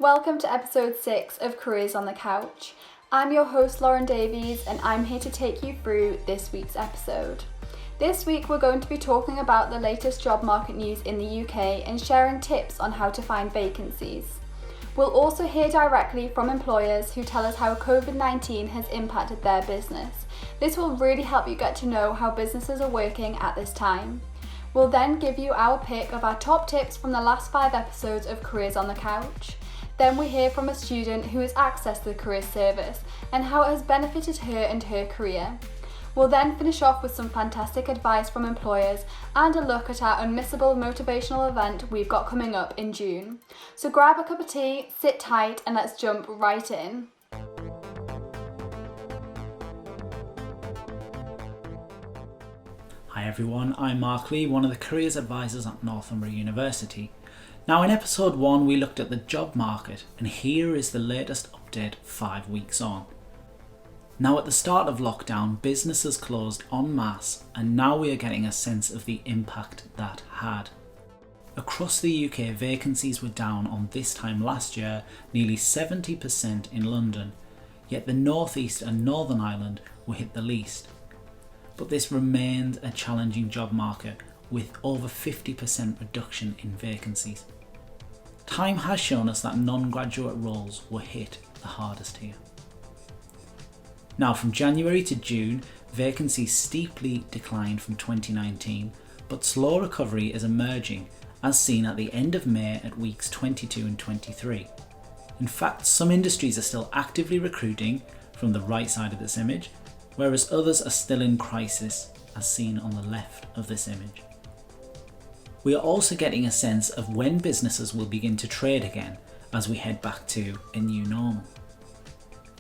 Welcome to episode 6 of Careers on the Couch. I'm your host Lauren Davies and I'm here to take you through this week's episode. This week we're going to be talking about the latest job market news in the UK and sharing tips on how to find vacancies. We'll also hear directly from employers who tell us how COVID-19 has impacted their business. This will really help you get to know how businesses are working at this time. We'll then give you our pick of our top tips from the last 5 episodes of Careers on the Couch. Then we hear from a student who has accessed the career service and how it has benefited her and her career. We'll then finish off with some fantastic advice from employers and a look at our unmissable motivational event we've got coming up in June. So grab a cup of tea, sit tight and let's jump right in. Hi everyone, I'm Mark Lee, one of the careers advisors at Northumbria University. Now in episode 1 we looked at the job market and here is the latest update 5 weeks on. Now at the start of lockdown, businesses closed en masse and now we are getting a sense of the impact that had. Across the UK, vacancies were down on this time last year nearly 70% in London, yet the North East and Northern Ireland were hit the least. But this remained a challenging job market with over 50% reduction in vacancies. Time has shown us that non-graduate roles were hit the hardest here. Now from January to June, vacancies steeply declined from 2019, but slow recovery is emerging as seen at the end of May at weeks 22 and 23. In fact, some industries are still actively recruiting from the right side of this image, whereas others are still in crisis as seen on the left of this image. We are also getting a sense of when businesses will begin to trade again as we head back to a new normal.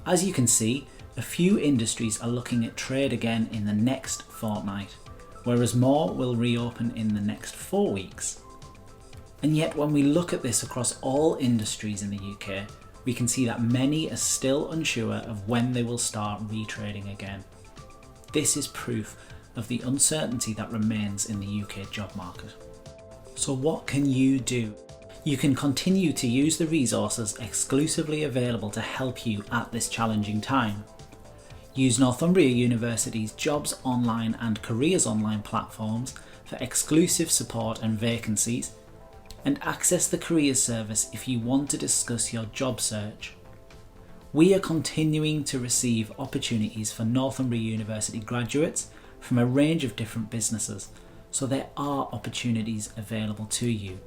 As you can see, a few industries are looking at trade again in the next fortnight, whereas more will reopen in the next 4 weeks. And yet when we look at this across all industries in the UK, we can see that many are still unsure of when they will start retrading again. This is proof of the uncertainty that remains in the UK job market. So what can you do? You can continue to use the resources exclusively available to help you at this challenging time. Use Northumbria University's Jobs Online and Careers Online platforms for exclusive support and vacancies, and access the Careers Service if you want to discuss your job search. We are continuing to receive opportunities for Northumbria University graduates from a range of different businesses, so there are opportunities available to you.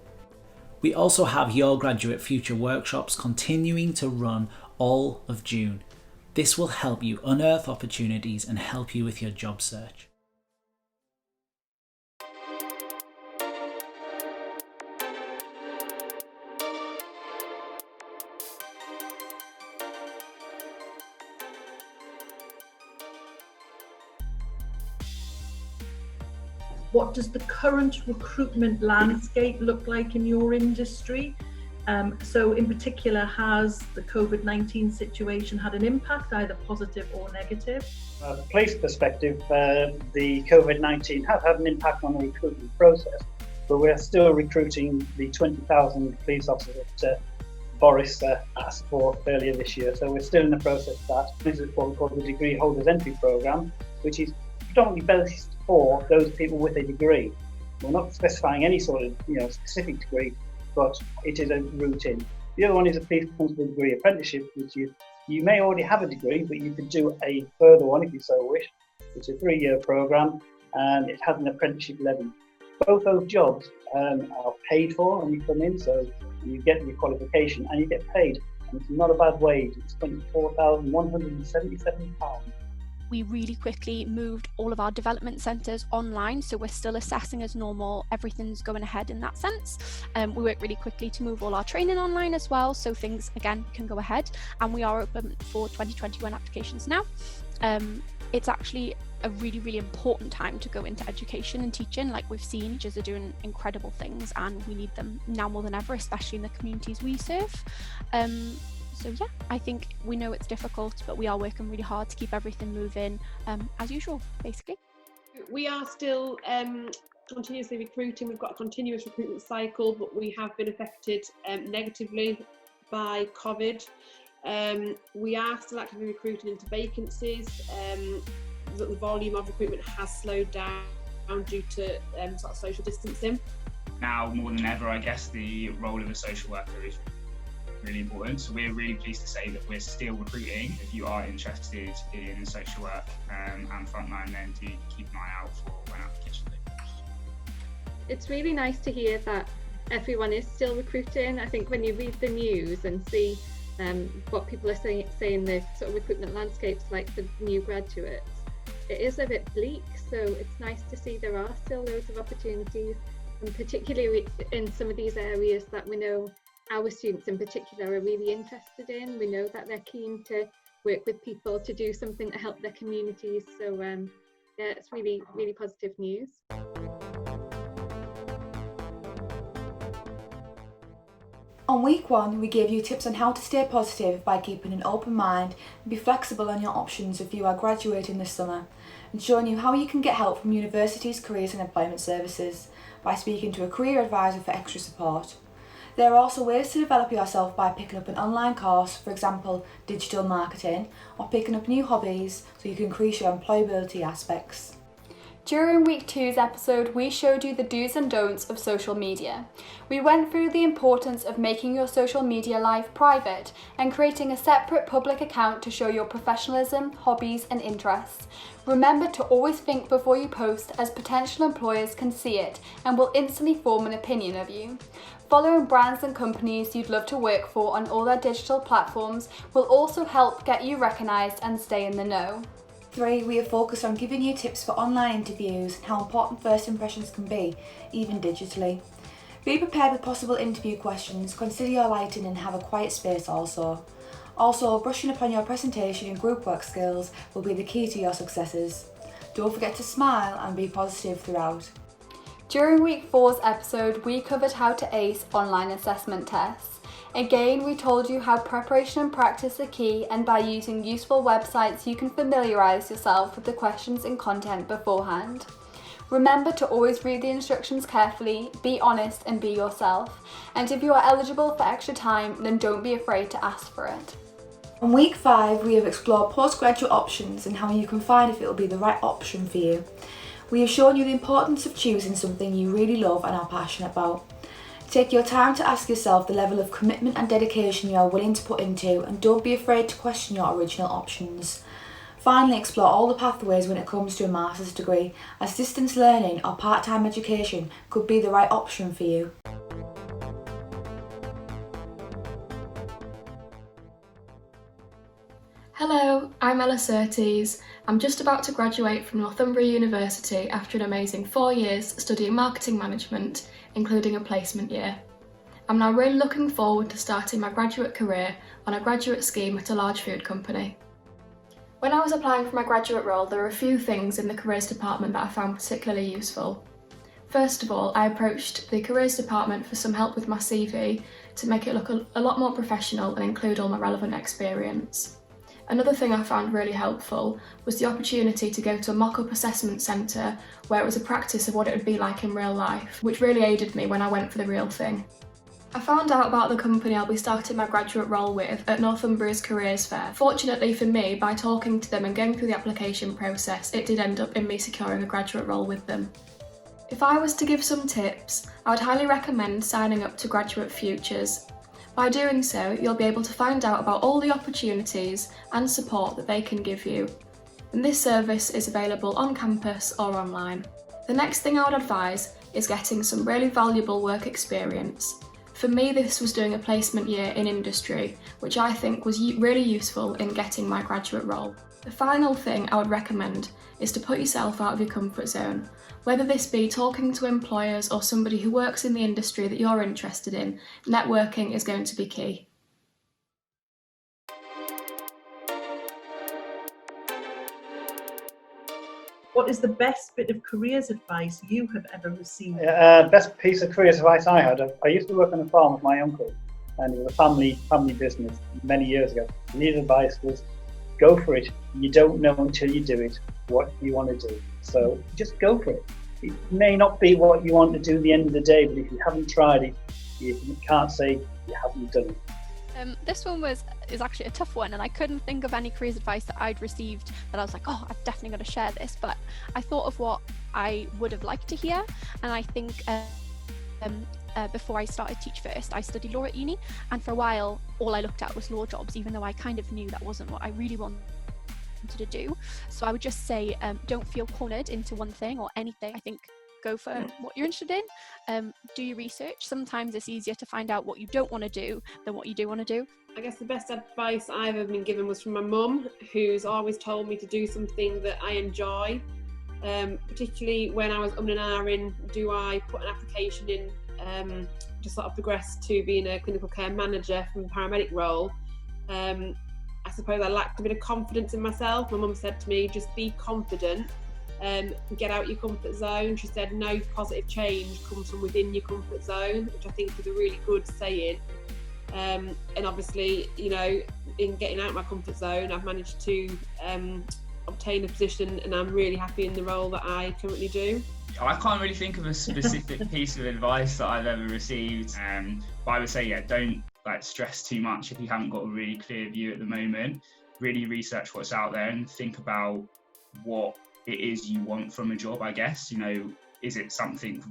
We also have Your Graduate Future workshops continuing to run all of June. This will help you unearth opportunities and help you with your job search. What does the current recruitment landscape look like in your industry? So in particular, has the COVID-19 situation had an impact, either positive or negative? From a police perspective, the COVID-19 have had an impact on the recruitment process, but we're still recruiting the 20,000 police officers that Boris asked for earlier this year. So we're still in the process of that. This is what we call the Degree Holders Entry Programme, which is predominantly based for those people with a degree. We're not specifying any sort of specific degree, but it is a route in. The other one is a police constable degree apprenticeship, which you may already have a degree, but you could do a further one if you so wish. It's a 3-year programme and it has an apprenticeship levy. Both those jobs are paid for when you come in, so you get your qualification and you get paid. And it's not a bad wage, it's £24,177. We really quickly moved all of our development centres online, so we're still assessing as normal. Everything's going ahead in that sense. We worked really quickly to move all our training online as well, so things again can go ahead, and we are open for 2021 applications now. It's actually a really, really important time to go into education and teaching. Like we've seen, teachers are doing incredible things and we need them now more than ever, especially in the communities we serve. So yeah, I think we know it's difficult, but we are working really hard to keep everything moving as usual, basically. We are still continuously recruiting. We've got a continuous recruitment cycle, but we have been affected negatively by COVID. We are still actively recruiting into vacancies, but the volume of recruitment has slowed down due to sort of social distancing. Now more than ever, I guess the role of a social worker is really important. So we're really pleased to say that we're still recruiting. If you are interested in social work and frontline, then do keep an eye out for when applications open. It's really nice to hear that everyone is still recruiting. I think when you read the news and see what people are saying the sort of recruitment landscapes like for new graduates, it is a bit bleak. So it's nice to see there are still loads of opportunities, and particularly in some of these areas that we know our students in particular are really interested in. We know that they're keen to work with people to do something to help their communities. So yeah, it's really, really positive news. On week 1, we gave you tips on how to stay positive by keeping an open mind and be flexible on your options if you are graduating this summer, and showing you how you can get help from universities, careers and employment services by speaking to a career advisor for extra support. There are also ways to develop yourself by picking up an online course, for example digital marketing, or picking up new hobbies so you can increase your employability aspects. During week 2's episode, we showed you the do's and don'ts of social media. We went through the importance of making your social media life private and creating a separate public account to show your professionalism, hobbies and interests. Remember to always think before you post, as potential employers can see it and will instantly form an opinion of you. Following brands and companies you'd love to work for on all their digital platforms will also help get you recognised and stay in the know. 3. We have focused on giving you tips for online interviews and how important first impressions can be, even digitally. Be prepared with possible interview questions, consider your lighting and have a quiet space also. Also, brushing up on your presentation and group work skills will be the key to your successes. Don't forget to smile and be positive throughout. During week 4's episode, we covered how to ace online assessment tests. Again, we told you how preparation and practice are key, and by using useful websites you can familiarise yourself with the questions and content beforehand. Remember to always read the instructions carefully, be honest and be yourself. And if you are eligible for extra time, then don't be afraid to ask for it. On week 5, we have explored postgraduate options and how you can find if it will be the right option for you. We have shown you the importance of choosing something you really love and are passionate about. Take your time to ask yourself the level of commitment and dedication you are willing to put into, and don't be afraid to question your original options. Finally, explore all the pathways when it comes to a master's degree, as distance learning or part-time education could be the right option for you. Hello, I'm Ella Surtees. I'm just about to graduate from Northumbria University after an amazing 4 years studying marketing management, including a placement year. I'm now really looking forward to starting my graduate career on a graduate scheme at a large food company. When I was applying for my graduate role, there were a few things in the careers department that I found particularly useful. First of all, I approached the careers department for some help with my CV to make it look a lot more professional and include all my relevant experience. Another thing I found really helpful was the opportunity to go to a mock-up assessment centre where it was a practice of what it would be like in real life, which really aided me when I went for the real thing. I found out about the company I'll be starting my graduate role with at Northumbria's Careers Fair. Fortunately for me, by talking to them and going through the application process, it did end up in me securing a graduate role with them. If I was to give some tips, I would highly recommend signing up to Graduate Futures. By doing so, you'll be able to find out about all the opportunities and support that they can give you. And this service is available on campus or online. The next thing I would advise is getting some really valuable work experience. For me, this was doing a placement year in industry, which I think was really useful in getting my graduate role. The final thing I would recommend is to put yourself out of your comfort zone. Whether this be talking to employers or somebody who works in the industry that you're interested in, networking is going to be key. What is the best bit of careers advice you have ever received? Best piece of careers advice I had. I used to work on a farm with my uncle, and it was a family business many years ago. And his advice was, go for it. You don't know until you do it what you want to do. So just go for it. It may not be what you want to do at the end of the day, but if you haven't tried it, you can't say you haven't done it. This one is actually a tough one, and I couldn't think of any careers advice that I'd received that I was like, oh, I've definitely got to share this. But I thought of what I would have liked to hear, and I think before I started Teach First, I studied law at uni, and for a while all I looked at was law jobs, even though I kind of knew that wasn't what I really wanted to do. So I would just say, don't feel cornered into one thing or anything. I think go for what you're interested in. Do your research. Sometimes it's easier to find out what you don't want to do than what you do want to do. I guess the best advice I've ever been given was from my mum, who's always told me to do something that I enjoy, particularly when I was and ahhing, do I put an application in to sort of progress to being a clinical care manager from a paramedic role. I suppose I lacked a bit of confidence in myself. My mum said to me, just be confident, get out your comfort zone. She said no positive change comes from within your comfort zone, which I think is a really good saying. And obviously, you know, in getting out of my comfort zone, I've managed to obtain a position, and I'm really happy in the role that I currently do. I can't really think of a specific piece of advice that I've ever received, but I would say, yeah, don't stress too much if you haven't got a really clear view at the moment. Really research what's out there and think about what it is you want from a job, I guess. You know, is it something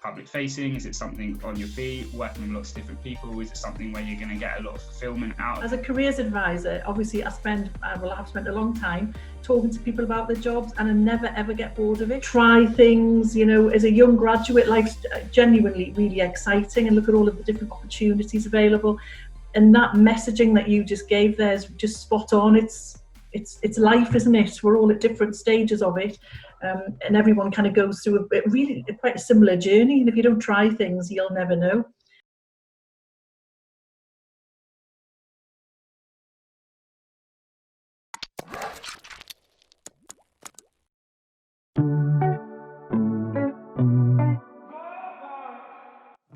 public facing? Is it something on your feet, working with lots of different people? Is it something where you're going to get a lot of fulfillment out of? As a careers advisor, obviously I have spent a long time talking to people about their jobs, and I never ever get bored of it. Try things, you know, as a young graduate, life's genuinely really exciting, and look at all of the different opportunities available. And that messaging that you just gave there is just spot on. It's life, isn't it? We're all at different stages of it. And everyone kind of goes through quite a similar journey, and if you don't try things, you'll never know.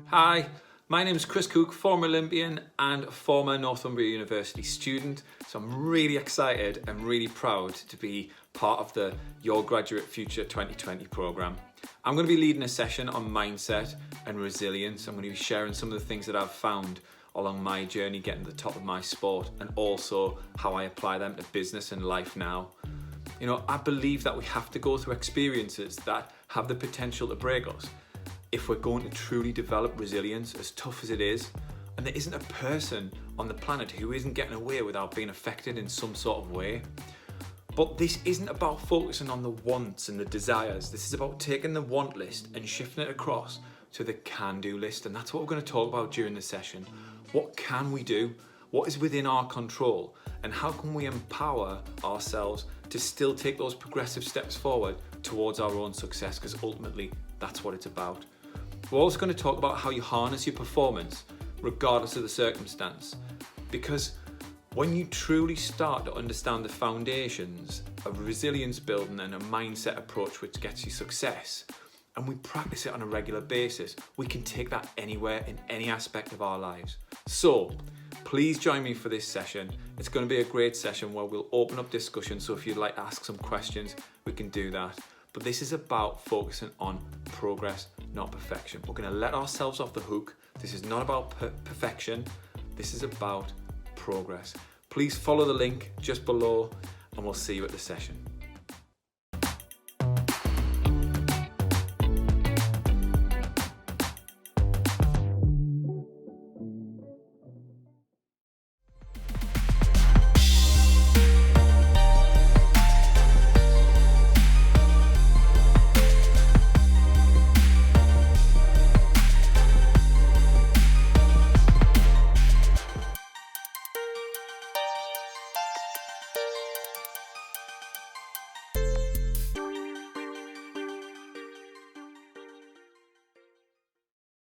Hi, my name is Chris Cook, former Olympian and former Northumbria University student. So I'm really excited and really proud to be part of the Your Graduate Future 2020 programme. I'm going to be leading a session on mindset and resilience. I'm going to be sharing some of the things that I've found along my journey getting to the top of my sport, and also how I apply them to business and life now. You know, I believe that we have to go through experiences that have the potential to break us if we're going to truly develop resilience, as tough as it is. And there isn't a person on the planet who isn't getting away without being affected in some sort of way. But this isn't about focusing on the wants and the desires. This is about taking the want list and shifting it across to the can-do list. And that's what we're going to talk about during the session. What can we do? What is within our control? And how can we empower ourselves to still take those progressive steps forward towards our own success? Because ultimately, that's what it's about. We're also going to talk about how you harness your performance regardless of the circumstance. Because when you truly start to understand the foundations of resilience building and a mindset approach which gets you success, and we practice it on a regular basis, we can take that anywhere in any aspect of our lives. So please join me for this session. It's going to be a great session where we'll open up discussion. So if you'd like to ask some questions, we can do that. But this is about focusing on progress, not perfection. We're going to let ourselves off the hook. This is not about perfection. This is about progress. Please follow the link just below, and we'll see you at the session.